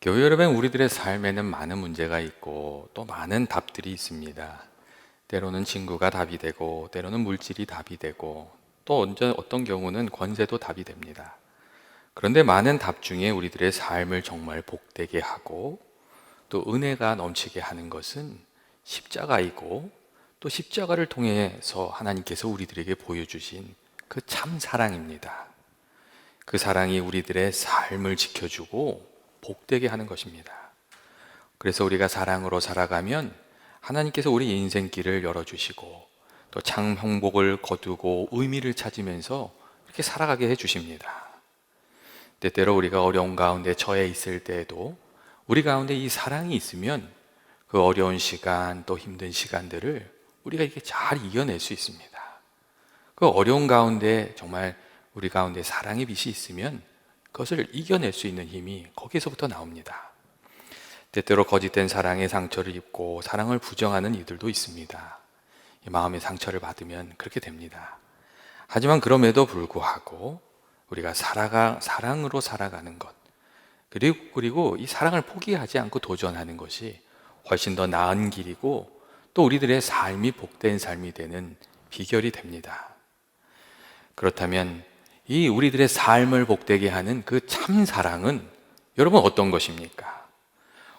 교회 여러분, 우리들의 삶에는 많은 문제가 있고 또 많은 답들이 있습니다. 때로는 친구가 답이 되고 때로는 물질이 답이 되고 또 어떤 경우는 권세도 답이 됩니다. 그런데 많은 답 중에 우리들의 삶을 정말 복되게 하고 또 은혜가 넘치게 하는 것은 십자가이고, 또 십자가를 통해서 하나님께서 우리들에게 보여주신 그 참 사랑입니다. 그 사랑이 우리들의 삶을 지켜주고 복되게 하는 것입니다. 그래서 우리가 사랑으로 살아가면 하나님께서 우리 인생길을 열어주시고 또 참 행복을 거두고 의미를 찾으면서 이렇게 살아가게 해주십니다. 때때로 우리가 어려운 가운데 처해 있을 때에도 우리 가운데 이 사랑이 있으면 그 어려운 시간 또 힘든 시간들을 우리가 이렇게 잘 이겨낼 수 있습니다. 그 어려운 가운데 정말 우리 가운데 사랑의 빛이 있으면 그것을 이겨낼 수 있는 힘이 거기에서부터 나옵니다. 때때로 거짓된 사랑의 상처를 입고 사랑을 부정하는 이들도 있습니다. 마음의 상처를 받으면 그렇게 됩니다. 하지만 그럼에도 불구하고 우리가 사랑으로 살아가는 것, 그리고 이 사랑을 포기하지 않고 도전하는 것이 훨씬 더 나은 길이고 또 우리들의 삶이 복된 삶이 되는 비결이 됩니다. 그렇다면 이 우리들의 삶을 복되게 하는 그 참 사랑은 여러분 어떤 것입니까?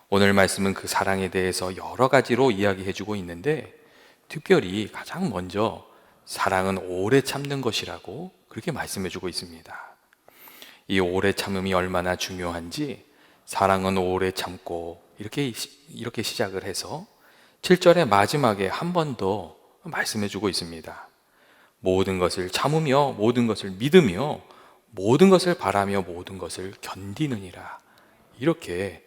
오늘 말씀은 그 사랑에 대해서 여러 가지로 이야기해 주고 있는데, 특별히 가장 먼저 사랑은 오래 참는 것이라고 그렇게 말씀해 주고 있습니다. 이 오래 참음이 얼마나 중요한지 사랑은 오래 참고 이렇게 시작을 해서 7절의 마지막에 한 번 더 말씀해 주고 있습니다. 모든 것을 참으며 모든 것을 믿으며 모든 것을 바라며 모든 것을 견디느니라. 이렇게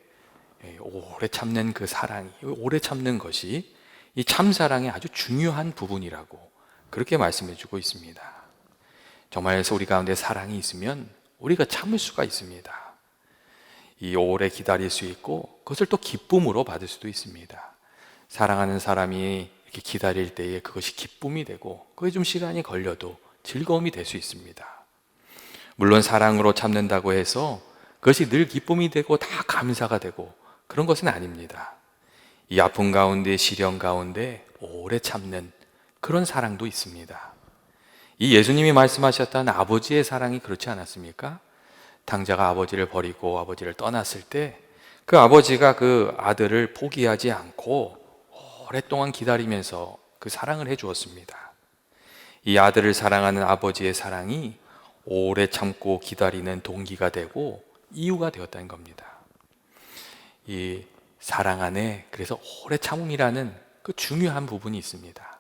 오래 참는 그 사랑이, 오래 참는 것이 이 참사랑의 아주 중요한 부분이라고 그렇게 말씀해 주고 있습니다. 정말 우리 가운데 사랑이 있으면 우리가 참을 수가 있습니다. 이 오래 기다릴 수 있고 그것을 또 기쁨으로 받을 수도 있습니다. 사랑하는 사람이 이렇게 기다릴 때에 그것이 기쁨이 되고 그게 좀 시간이 걸려도 즐거움이 될 수 있습니다. 물론 사랑으로 참는다고 해서 그것이 늘 기쁨이 되고 다 감사가 되고 그런 것은 아닙니다. 이 아픔 가운데 시련 가운데 오래 참는 그런 사랑도 있습니다. 이 예수님이 말씀하셨던 아버지의 사랑이 그렇지 않았습니까? 당자가 아버지를 버리고 아버지를 떠났을 때 그 아버지가 그 아들을 포기하지 않고 오랫동안 기다리면서 그 사랑을 해 주었습니다. 이 아들을 사랑하는 아버지의 사랑이 오래 참고 기다리는 동기가 되고 이유가 되었다는 겁니다. 이 사랑 안에 그래서 오래 참음이라는 그 중요한 부분이 있습니다.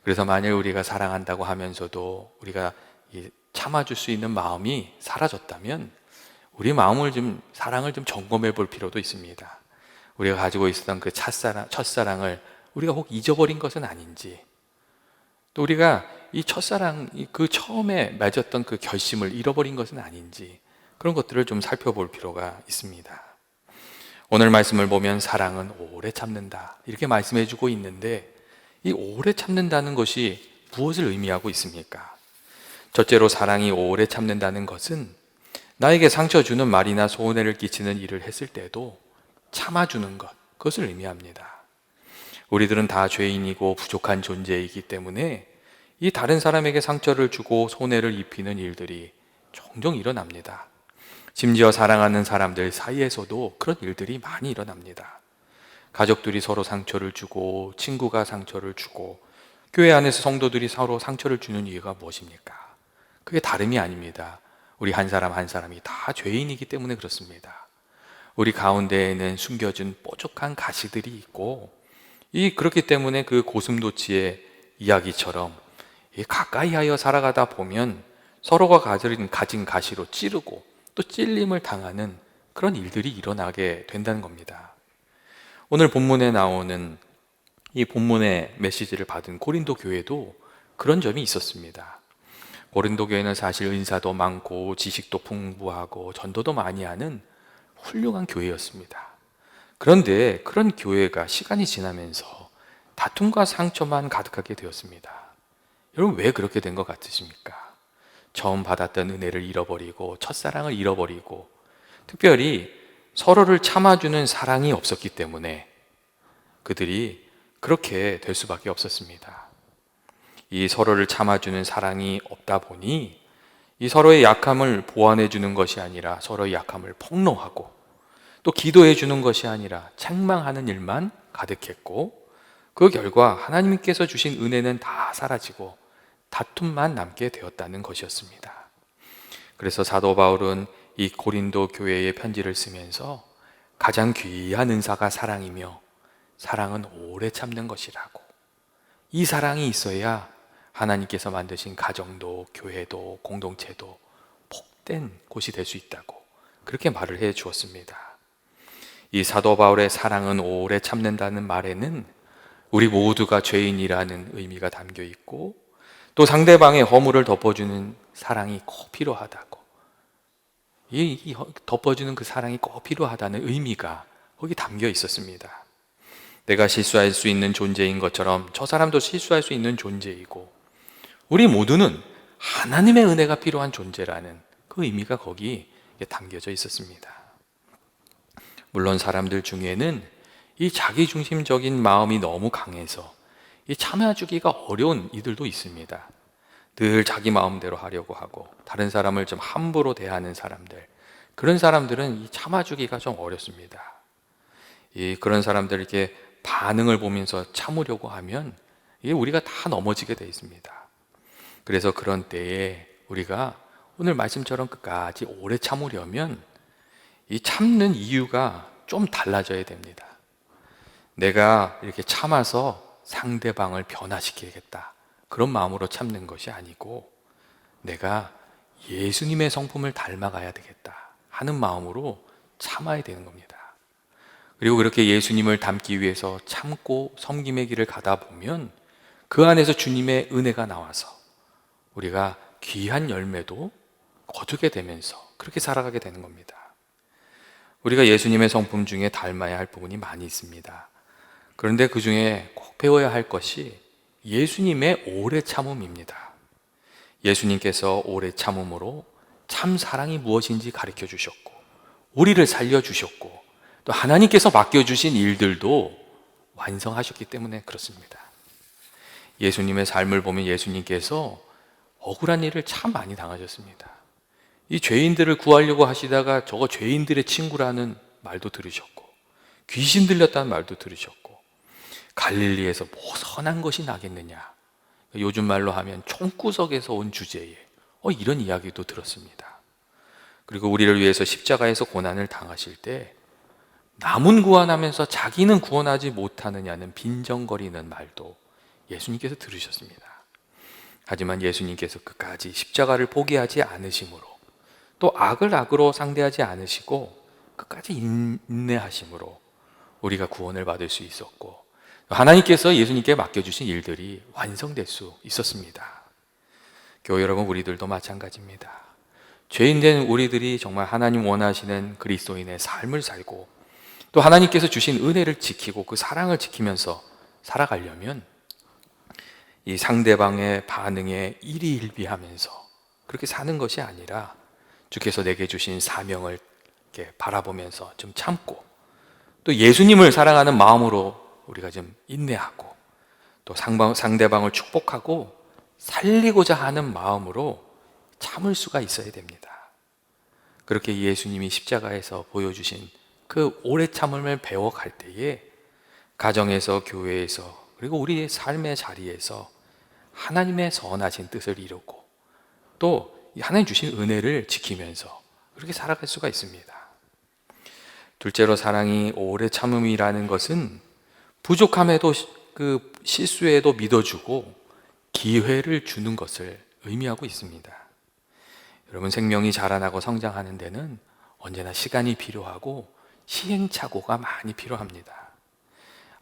그래서 만일 우리가 사랑한다고 하면서도 우리가 참아줄 수 있는 마음이 사라졌다면 우리 마음을 사랑을 좀 점검해 볼 필요도 있습니다. 우리가 가지고 있었던 그 첫사랑을 우리가 혹 잊어버린 것은 아닌지, 또 우리가 이 첫사랑, 그 처음에 맺었던 그 결심을 잃어버린 것은 아닌지, 그런 것들을 좀 살펴볼 필요가 있습니다. 오늘 말씀을 보면 사랑은 오래 참는다 이렇게 말씀해 주고 있는데, 이 오래 참는다는 것이 무엇을 의미하고 있습니까? 첫째로 사랑이 오래 참는다는 것은 나에게 상처 주는 말이나 손해를 끼치는 일을 했을 때도 참아주는 것, 그것을 의미합니다. 우리들은 다 죄인이고 부족한 존재이기 때문에 이 다른 사람에게 상처를 주고 손해를 입히는 일들이 종종 일어납니다. 심지어 사랑하는 사람들 사이에서도 그런 일들이 많이 일어납니다. 가족들이 서로 상처를 주고 친구가 상처를 주고 교회 안에서 성도들이 서로 상처를 주는 이유가 무엇입니까? 그게 다름이 아닙니다. 우리 한 사람 한 사람이 다 죄인이기 때문에 그렇습니다. 우리 가운데에는 숨겨진 뾰족한 가시들이 있고, 그렇기 때문에 그 고슴도치의 이야기처럼 가까이 하여 살아가다 보면 서로가 가진 가시로 찌르고 또 찔림을 당하는 그런 일들이 일어나게 된다는 겁니다. 오늘 본문에 나오는 이 본문의 메시지를 받은 고린도 교회도 그런 점이 있었습니다. 고린도 교회는 사실 은사도 많고 지식도 풍부하고 전도도 많이 하는 훌륭한 교회였습니다. 그런데 그런 교회가 시간이 지나면서 다툼과 상처만 가득하게 되었습니다. 여러분, 왜 그렇게 된 것 같으십니까? 처음 받았던 은혜를 잃어버리고 첫사랑을 잃어버리고, 특별히 서로를 참아주는 사랑이 없었기 때문에 그들이 그렇게 될 수밖에 없었습니다. 이 서로를 참아주는 사랑이 없다 보니 이 서로의 약함을 보완해 주는 것이 아니라 서로의 약함을 폭로하고 또 기도해 주는 것이 아니라 책망하는 일만 가득했고, 그 결과 하나님께서 주신 은혜는 다 사라지고 다툼만 남게 되었다는 것이었습니다. 그래서 사도 바울은 이 고린도 교회에 편지를 쓰면서 가장 귀한 은사가 사랑이며 사랑은 오래 참는 것이라고, 이 사랑이 있어야 하나님께서 만드신 가정도 교회도 공동체도 복된 곳이 될 수 있다고 그렇게 말을 해 주었습니다. 이 사도 바울의 사랑은 오래 참는다는 말에는 우리 모두가 죄인이라는 의미가 담겨 있고, 또 상대방의 허물을 덮어주는 사랑이 꼭 필요하다고, 이 덮어주는 그 사랑이 꼭 필요하다는 의미가 거기 담겨 있었습니다. 내가 실수할 수 있는 존재인 것처럼 저 사람도 실수할 수 있는 존재이고, 우리 모두는 하나님의 은혜가 필요한 존재라는 그 의미가 거기 담겨져 있었습니다. 물론 사람들 중에는 이 자기중심적인 마음이 너무 강해서 이 참아주기가 어려운 이들도 있습니다. 늘 자기 마음대로 하려고 하고 다른 사람을 좀 함부로 대하는 사람들, 그런 사람들은 이 참아주기가 좀 어렵습니다. 그런 사람들 이렇게 반응을 보면서 참으려고 하면 이게 우리가 다 넘어지게 돼 있습니다. 그래서 그런 때에 우리가 오늘 말씀처럼 끝까지 오래 참으려면 이 참는 이유가 좀 달라져야 됩니다. 내가 이렇게 참아서 상대방을 변화시키겠다, 그런 마음으로 참는 것이 아니고 내가 예수님의 성품을 닮아가야 되겠다 하는 마음으로 참아야 되는 겁니다. 그리고 그렇게 예수님을 닮기 위해서 참고 섬김의 길을 가다 보면 그 안에서 주님의 은혜가 나와서 우리가 귀한 열매도 거두게 되면서 그렇게 살아가게 되는 겁니다. 우리가 예수님의 성품 중에 닮아야 할 부분이 많이 있습니다. 그런데 그 중에 꼭 배워야 할 것이 예수님의 오래 참음입니다. 예수님께서 오래 참음으로 참 사랑이 무엇인지 가르쳐 주셨고, 우리를 살려주셨고, 또 하나님께서 맡겨주신 일들도 완성하셨기 때문에 그렇습니다. 예수님의 삶을 보면 예수님께서 억울한 일을 참 많이 당하셨습니다. 이 죄인들을 구하려고 하시다가 저거 죄인들의 친구라는 말도 들으셨고, 귀신 들렸다는 말도 들으셨고, 갈릴리에서 뭐 선한 것이 나겠느냐, 요즘 말로 하면 총구석에서 온 주제에 이런 이야기도 들었습니다. 그리고 우리를 위해서 십자가에서 고난을 당하실 때 남은 구원하면서 자기는 구원하지 못하느냐는 빈정거리는 말도 예수님께서 들으셨습니다. 하지만 예수님께서 끝까지 십자가를 포기하지 않으심으로, 또 악을 악으로 상대하지 않으시고 끝까지 인내하심으로 우리가 구원을 받을 수 있었고, 하나님께서 예수님께 맡겨주신 일들이 완성될 수 있었습니다. 교회 여러분, 우리들도 마찬가지입니다. 죄인된 우리들이 정말 하나님 원하시는 그리스도인의 삶을 살고 또 하나님께서 주신 은혜를 지키고 그 사랑을 지키면서 살아가려면 이 상대방의 반응에 일희일비하면서 그렇게 사는 것이 아니라 주께서 내게 주신 사명을 이렇게 바라보면서 좀 참고, 또 예수님을 사랑하는 마음으로 우리가 좀 인내하고, 또 상대방을 축복하고 살리고자 하는 마음으로 참을 수가 있어야 됩니다. 그렇게 예수님이 십자가에서 보여주신 그 오래 참음을 배워갈 때에 가정에서, 교회에서, 그리고 우리의 삶의 자리에서 하나님의 선하신 뜻을 이루고 또 하나님 주신 은혜를 지키면서 그렇게 살아갈 수가 있습니다. 둘째로, 사랑이 오래 참음이라는 것은 부족함에도 그 실수에도 믿어주고 기회를 주는 것을 의미하고 있습니다. 여러분, 생명이 자라나고 성장하는 데는 언제나 시간이 필요하고 시행착오가 많이 필요합니다.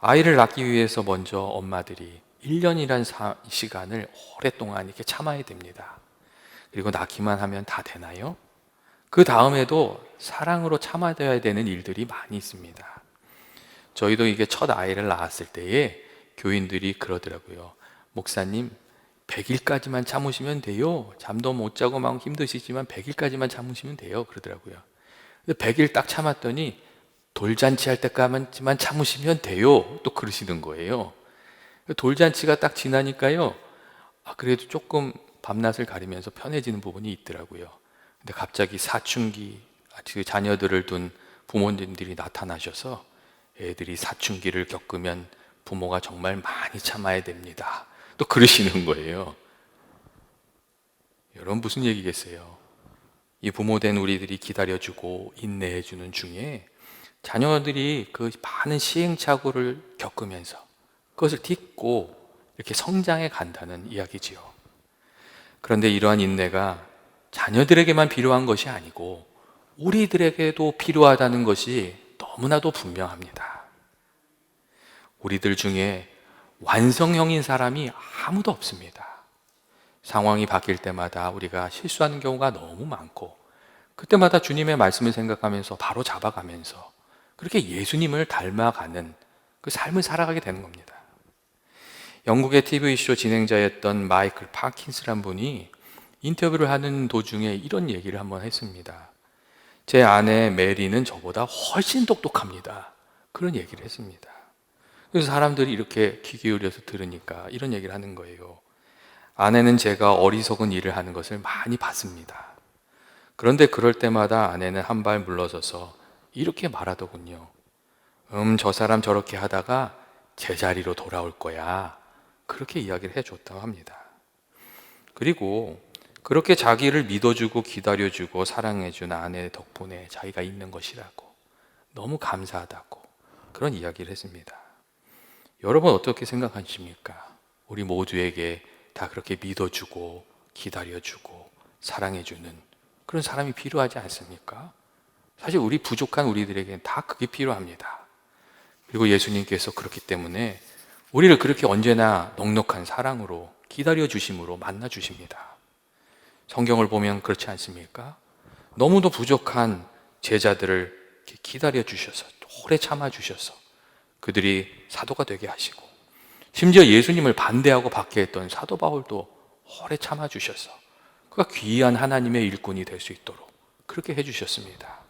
아이를 낳기 위해서 먼저 엄마들이 1년이란 시간을 오랫동안 이렇게 참아야 됩니다. 그리고 낳기만 하면 다 되나요? 그 다음에도 사랑으로 참아야 되는 일들이 많이 있습니다. 저희도 이게 첫 아이를 낳았을 때에 교인들이 그러더라고요. 목사님, 100일까지만 참으시면 돼요. 잠도 못 자고 막 힘드시지만 100일까지만 참으시면 돼요. 그러더라고요. 100일 딱 참았더니 돌잔치 할 때까지만 참으시면 돼요. 또 그러시는 거예요. 돌잔치가 딱 지나니까요, 그래도 조금 밤낮을 가리면서 편해지는 부분이 있더라고요. 근데 갑자기 사춘기, 그 자녀들을 둔 부모님들이 나타나셔서 애들이 사춘기를 겪으면 부모가 정말 많이 참아야 됩니다. 또 그러시는 거예요. 여러분, 무슨 얘기겠어요? 이 부모된 우리들이 기다려주고 인내해주는 중에 자녀들이 그 많은 시행착오를 겪으면서 그것을 딛고 이렇게 성장해 간다는 이야기지요. 그런데 이러한 인내가 자녀들에게만 필요한 것이 아니고 우리들에게도 필요하다는 것이 너무나도 분명합니다. 우리들 중에 완성형인 사람이 아무도 없습니다. 상황이 바뀔 때마다 우리가 실수하는 경우가 너무 많고, 그때마다 주님의 말씀을 생각하면서 바로 잡아가면서 그렇게 예수님을 닮아가는 그 삶을 살아가게 되는 겁니다. 영국의 TV쇼 진행자였던 마이클 파킨스란 분이 인터뷰를 하는 도중에 이런 얘기를 한번 했습니다. 제 아내 메리는 저보다 훨씬 똑똑합니다. 그런 얘기를 했습니다. 그래서 사람들이 이렇게 귀 기울여서 들으니까 이런 얘기를 하는 거예요. 아내는 제가 어리석은 일을 하는 것을 많이 봤습니다. 그런데 그럴 때마다 아내는 한 발 물러서서 이렇게 말하더군요. 저 사람 저렇게 하다가 제자리로 돌아올 거야. 그렇게 이야기를 해줬다고 합니다. 그리고 그렇게 자기를 믿어주고 기다려주고 사랑해준 아내 덕분에 자기가 있는 것이라고, 너무 감사하다고 그런 이야기를 했습니다. 여러분, 어떻게 생각하십니까? 우리 모두에게 다 그렇게 믿어주고 기다려주고 사랑해주는 그런 사람이 필요하지 않습니까? 사실 우리 부족한 우리들에게는 다 그게 필요합니다. 그리고 예수님께서 그렇기 때문에 우리를 그렇게 언제나 넉넉한 사랑으로 기다려주심으로 만나주십니다. 성경을 보면 그렇지 않습니까? 너무도 부족한 제자들을 기다려주셔서 오래 참아주셔서 그들이 사도가 되게 하시고, 심지어 예수님을 반대하고 박해했던 사도 바울도 오래 참아주셔서 그가 귀한 하나님의 일꾼이 될 수 있도록 그렇게 해주셨습니다.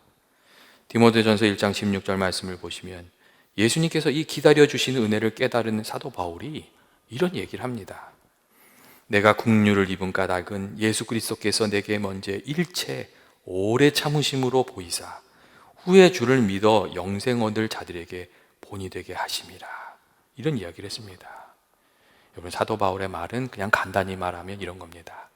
디모데전서 1장 16절 말씀을 보시면 예수님께서 이 기다려주시는 은혜를 깨달은 사도 바울이 이런 얘기를 합니다. 내가 국류를 입은 까닭은 예수 그리스도께서 내게 먼저 일체 오래 참으심으로 보이사 후에 주를 믿어 영생 얻을 자들에게 본이 되게 하심이라. 이런 이야기를 했습니다. 여러분, 사도 바울의 말은 그냥 간단히 말하면 이런 겁니다.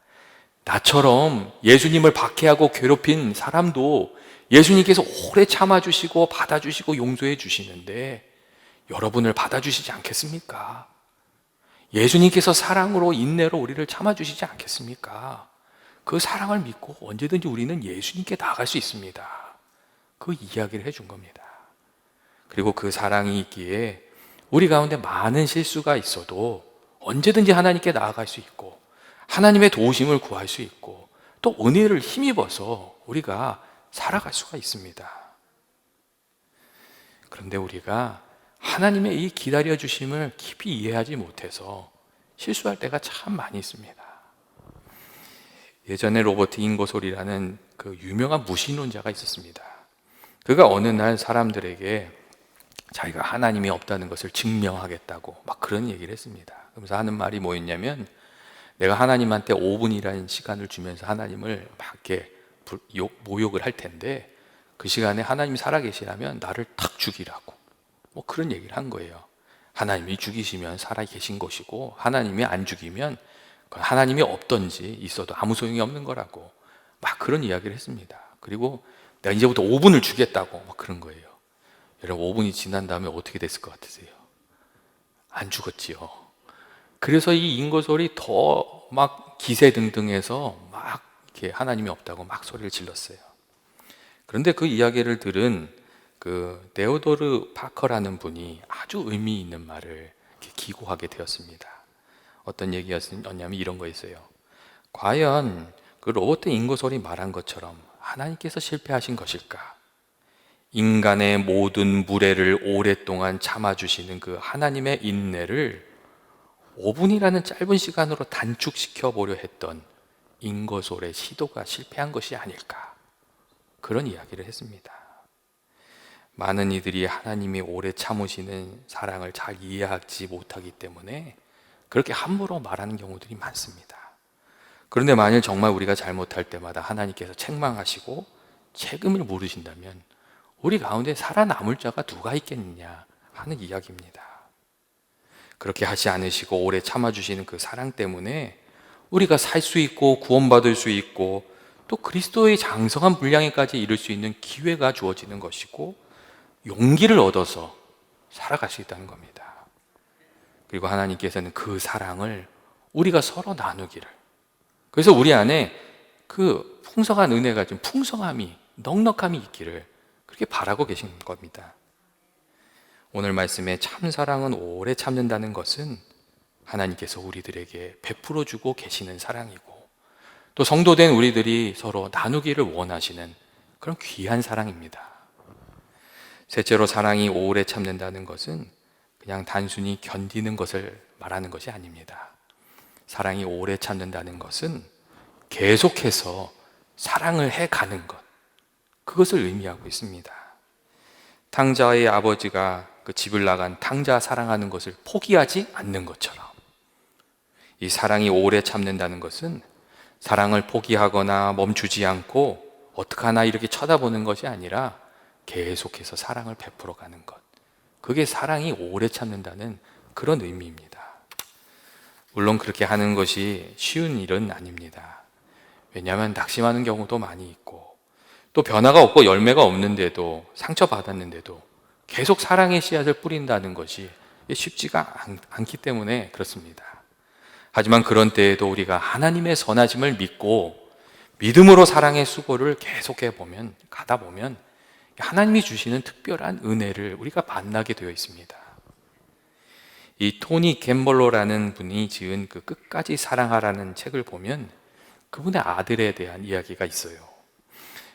나처럼 예수님을 박해하고 괴롭힌 사람도 예수님께서 오래 참아주시고 받아주시고 용서해 주시는데 여러분을 받아주시지 않겠습니까? 예수님께서 사랑으로 인내로 우리를 참아주시지 않겠습니까? 그 사랑을 믿고 언제든지 우리는 예수님께 나아갈 수 있습니다. 그 이야기를 해준 겁니다. 그리고 그 사랑이 있기에 우리 가운데 많은 실수가 있어도 언제든지 하나님께 나아갈 수 있고 하나님의 도우심을 구할 수 있고 또 은혜를 힘입어서 우리가 살아갈 수가 있습니다. 그런데 우리가 하나님의 이 기다려주심을 깊이 이해하지 못해서 실수할 때가 참 많이 있습니다. 예전에 로버트 인거솔이라는 그 유명한 무신론자가 있었습니다. 그가 어느 날 사람들에게 자기가 하나님이 없다는 것을 증명하겠다고 막 그런 얘기를 했습니다. 그러면서 하는 말이 뭐였냐면, 내가 하나님한테 5분이라는 시간을 주면서 하나님을 막 이렇게 모욕을 할 텐데 그 시간에 하나님이 살아계시라면 나를 탁 죽이라고 뭐 그런 얘기를 한 거예요. 하나님이 죽이시면 살아 계신 것이고 하나님이 안 죽이면 하나님이 없던지 있어도 아무 소용이 없는 거라고 막 그런 이야기를 했습니다. 그리고 내가 이제부터 5분을 주겠다고 막 그런 거예요. 여러분, 5분이 지난 다음에 어떻게 됐을 것 같으세요? 안 죽었지요. 그래서 이 인거솔이 더 막 기세등등해서 막 이렇게 하나님이 없다고 막 소리를 질렀어요. 그런데 그 이야기를 들은 그 데오도르 파커라는 분이 아주 의미 있는 말을 이렇게 기고하게 되었습니다. 어떤 얘기였냐면 이런 거였어요. 과연 그 로버트 인거솔이 말한 것처럼 하나님께서 실패하신 것일까? 인간의 모든 무례를 오랫동안 참아주시는 그 하나님의 인내를 5분이라는 짧은 시간으로 단축시켜 보려 했던 인거솔의 시도가 실패한 것이 아닐까, 그런 이야기를 했습니다. 많은 이들이 하나님이 오래 참으시는 사랑을 잘 이해하지 못하기 때문에 그렇게 함부로 말하는 경우들이 많습니다. 그런데 만일 정말 우리가 잘못할 때마다 하나님께서 책망하시고 책임을 물으신다면 우리 가운데 살아남을 자가 누가 있겠느냐 하는 이야기입니다. 그렇게 하지 않으시고 오래 참아주시는 그 사랑 때문에 우리가 살 수 있고 구원받을 수 있고 또 그리스도의 장성한 분량에까지 이를 수 있는 기회가 주어지는 것이고 용기를 얻어서 살아갈 수 있다는 겁니다. 그리고 하나님께서는 그 사랑을 우리가 서로 나누기를, 그래서 우리 안에 그 풍성한 은혜가 좀 풍성함이 넉넉함이 있기를 그렇게 바라고 계신 겁니다. 오늘 말씀에 참 사랑은 오래 참는다는 것은 하나님께서 우리들에게 베풀어 주고 계시는 사랑이고 또 성도된 우리들이 서로 나누기를 원하시는 그런 귀한 사랑입니다. 셋째로 사랑이 오래 참는다는 것은 그냥 단순히 견디는 것을 말하는 것이 아닙니다. 사랑이 오래 참는다는 것은 계속해서 사랑을 해가는 것, 그것을 의미하고 있습니다. 탕자의 아버지가 그 집을 나간 탕자 사랑하는 것을 포기하지 않는 것처럼 이 사랑이 오래 참는다는 것은 사랑을 포기하거나 멈추지 않고 어떡하나 이렇게 쳐다보는 것이 아니라 계속해서 사랑을 베풀어 가는 것, 그게 사랑이 오래 참는다는 그런 의미입니다. 물론 그렇게 하는 것이 쉬운 일은 아닙니다. 왜냐하면 낙심하는 경우도 많이 있고 또 변화가 없고 열매가 없는데도 상처받았는데도 계속 사랑의 씨앗을 뿌린다는 것이 쉽지가 않기 때문에 그렇습니다. 하지만 그런 때에도 우리가 하나님의 선하심을 믿고 믿음으로 사랑의 수고를 계속해 보면, 가다 보면 하나님이 주시는 특별한 은혜를 우리가 만나게 되어 있습니다. 이 토니 갬벌러라는 분이 지은 그 끝까지 사랑하라는 책을 보면 그분의 아들에 대한 이야기가 있어요.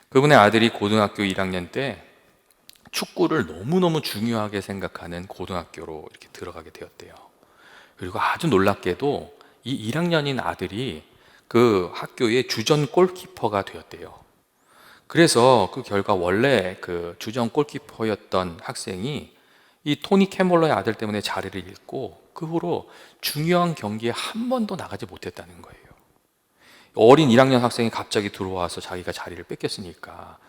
그분의 아들이 고등학교 1학년 때 축구를 너무너무 중요하게 생각하는 고등학교로 이렇게 들어가게 되었대요. 그리고 아주 놀랍게도 이 1학년인 아들이 그 학교의 주전 골키퍼가 되었대요. 그래서 그 결과 원래 그 주전 골키퍼였던 학생이 이 토니 캐몰러의 아들 때문에 자리를 잃고 그 후로 중요한 경기에 한 번도 나가지 못했다는 거예요. 어린 1학년 학생이 갑자기 들어와서 자기가 자리를 뺏겼으니까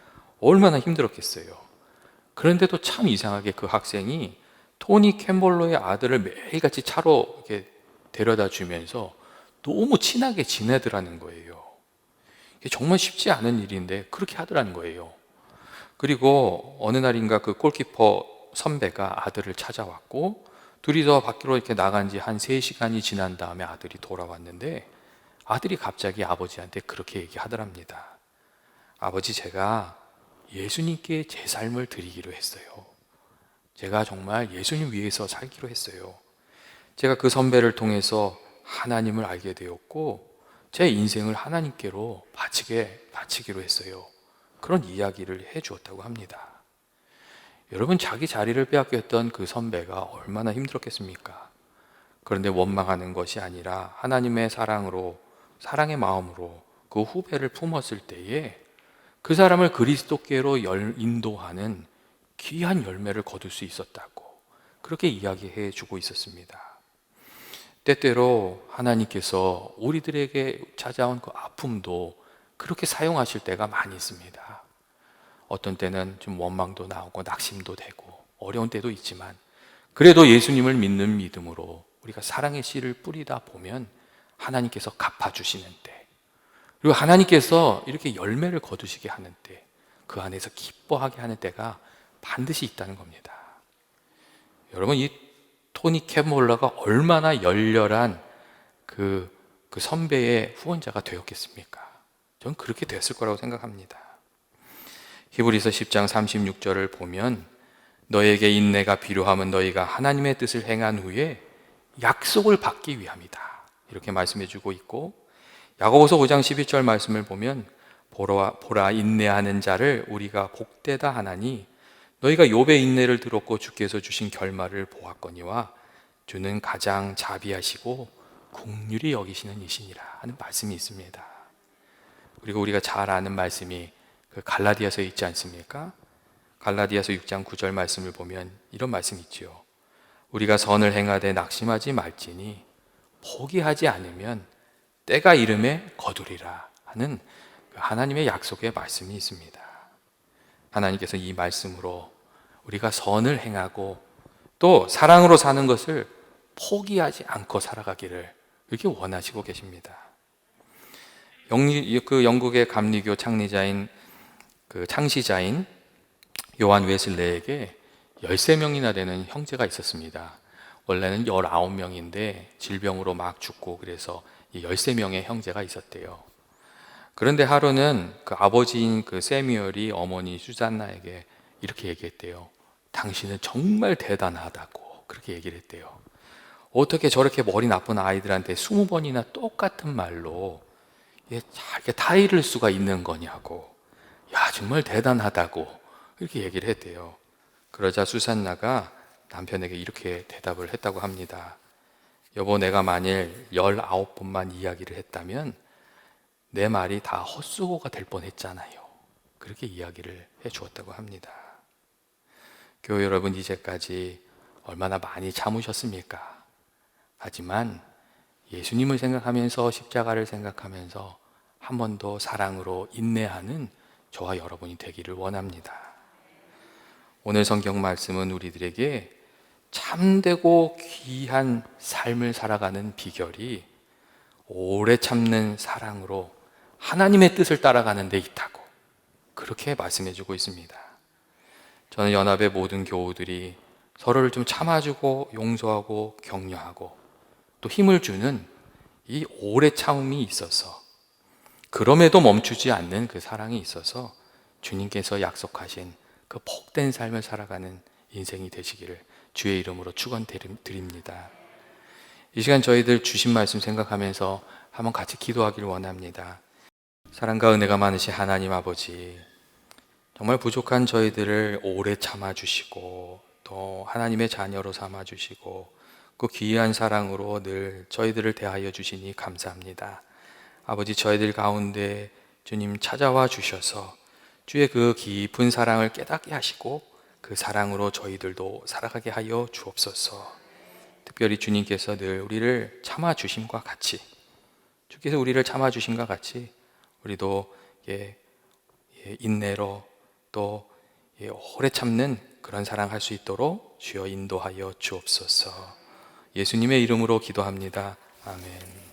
얼마나 힘들었겠어요. 그런데도 참 이상하게 그 학생이 토니 캠벌러의 아들을 매일같이 차로 이렇게 데려다 주면서 너무 친하게 지내더라는 거예요. 이게 정말 쉽지 않은 일인데 그렇게 하더라는 거예요. 그리고 어느 날인가 그 골키퍼 선배가 아들을 찾아왔고 둘이서 밖으로 이렇게 나간 지 한 3시간이 지난 다음에 아들이 돌아왔는데 아들이 갑자기 아버지한테 그렇게 얘기하더랍니다. 아버지, 제가 예수님께 제 삶을 드리기로 했어요. 제가 정말 예수님 위해서 살기로 했어요. 제가 그 선배를 통해서 하나님을 알게 되었고 제 인생을 하나님께로 바치기로 했어요. 그런 이야기를 해 주었다고 합니다. 여러분, 자기 자리를 빼앗겼던 그 선배가 얼마나 힘들었겠습니까? 그런데 원망하는 것이 아니라 하나님의 사랑으로, 사랑의 마음으로 그 후배를 품었을 때에 그 사람을 그리스도께로 인도하는 귀한 열매를 거둘 수 있었다고 그렇게 이야기해 주고 있었습니다. 때때로 하나님께서 우리들에게 찾아온 그 아픔도 그렇게 사용하실 때가 많이 있습니다. 어떤 때는 좀 원망도 나오고 낙심도 되고 어려운 때도 있지만 그래도 예수님을 믿는 믿음으로 우리가 사랑의 씨를 뿌리다 보면 하나님께서 갚아주시는 때, 그리고 하나님께서 이렇게 열매를 거두시게 하는 때, 그 안에서 기뻐하게 하는 때가 반드시 있다는 겁니다. 여러분, 이 토니 캐몰러가 얼마나 열렬한 그 선배의 후원자가 되었겠습니까? 저는 그렇게 됐을 거라고 생각합니다. 히브리서 10장 36절을 보면 너에게 인내가 필요하면 너희가 하나님의 뜻을 행한 후에 약속을 받기 위함이다, 이렇게 말씀해 주고 있고, 야고보서 5장 12절 말씀을 보면 보라 인내하는 자를 우리가 복되다 하나니 너희가 욥의 인내를 들었고 주께서 주신 결말을 보았거니와 주는 가장 자비하시고 긍휼히 여기시는 이시니라 하는 말씀이 있습니다. 그리고 우리가 잘 아는 말씀이 그 갈라디아서에 있지 않습니까? 갈라디아서 6장 9절 말씀을 보면 이런 말씀이 있지요. 우리가 선을 행하되 낙심하지 말지니 포기하지 않으면 때가 이름에 거두리라 하는 하나님의 약속의 말씀이 있습니다. 하나님께서 이 말씀으로 우리가 선을 행하고 또 사랑으로 사는 것을 포기하지 않고 살아가기를 그렇게 원하시고 계십니다. 영국의 감리교 창시자인 요한 웨슬레에게 13명이나 되는 형제가 있었습니다. 원래는 19명인데 질병으로 막 죽고 그래서 13명의 형제가 있었대요. 그런데 하루는 그 아버지인 그 세뮤얼이 어머니 수잔나에게 이렇게 얘기했대요. 당신은 정말 대단하다고 그렇게 얘기를 했대요. 어떻게 저렇게 머리 나쁜 아이들한테 20번이나 똑같은 말로 이렇게 타이를 수가 있는 거냐고. 야, 정말 대단하다고 이렇게 얘기를 했대요. 그러자 수산나가 남편에게 이렇게 대답을 했다고 합니다. 여보, 내가 만일 19번만 이야기를 했다면 내 말이 다 헛수고가 될 뻔했잖아요. 그렇게 이야기를 해 주었다고 합니다. 교회 여러분, 이제까지 얼마나 많이 참으셨습니까? 하지만 예수님을 생각하면서 십자가를 생각하면서 한 번 더 사랑으로 인내하는 저와 여러분이 되기를 원합니다. 오늘 성경 말씀은 우리들에게 참되고 귀한 삶을 살아가는 비결이 오래 참는 사랑으로 하나님의 뜻을 따라가는 데 있다고 그렇게 말씀해 주고 있습니다. 저는 연합의 모든 교우들이 서로를 좀 참아주고 용서하고 격려하고 또 힘을 주는 이 오래 참음이 있어서 그럼에도 멈추지 않는 그 사랑이 있어서 주님께서 약속하신 그 복된 삶을 살아가는 인생이 되시기를 주의 이름으로 축원드립니다. 이 시간 저희들 주신 말씀 생각하면서 한번 같이 기도하기를 원합니다. 사랑과 은혜가 많으신 하나님 아버지, 정말 부족한 저희들을 오래 참아주시고 또 하나님의 자녀로 삼아주시고 그 귀한 사랑으로 늘 저희들을 대하여 주시니 감사합니다. 아버지, 저희들 가운데 주님 찾아와 주셔서 주의 그 깊은 사랑을 깨닫게 하시고 그 사랑으로 저희들도 살아가게 하여 주옵소서. 특별히 주님께서 늘 우리를 참아주심과 같이, 주께서 우리를 참아주심과 같이 우리도 인내로 또 오래 참는 그런 사랑할 수 있도록 주여 인도하여 주옵소서. 예수님의 이름으로 기도합니다. 아멘.